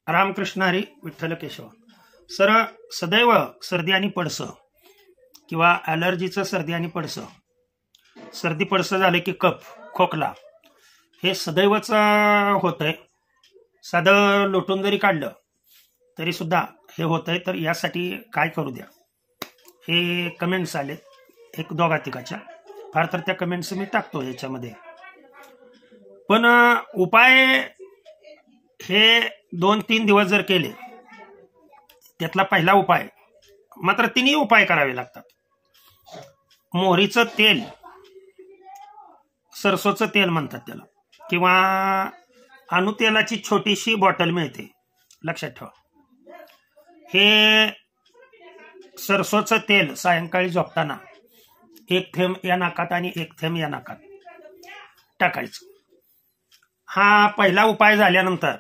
Ramakrishna Hari Vitthal Keshav. Sir, सदैव सर्दी आणि पडसं किंवा ॲलर्जीचं सर्दी आणि पडसं, सर्दी पडसं झालं की कफ खोकला हे सदैवच होत आहे. साधं लोटून जरी काढलं तरी सुद्धा हे होत आहे. तर यासाठी काय करू द्या, हे कमेंट्स आलेत एक दोघा तिघाच्या, फार तर त्या कमेंट्स मी टाकतो याच्यामध्ये. पण उपाय हे 2-3 दिवस जर केले, त्यातला पहिला उपाय, मात्र तिन्ही उपाय करावे लागतात. मोहरीचं तेल, सरसोचं तेल म्हणतात त्याला, किंवा अणुतेलाची छोटीशी बॉटल मिळते, लक्षात ठेवा. हे सरसोचं तेल सायंकाळी झोपताना 1 थेंब या नाकात आणि 1 थेंब या नाकात टाकायचं. हा पहिला उपाय झाल्यानंतर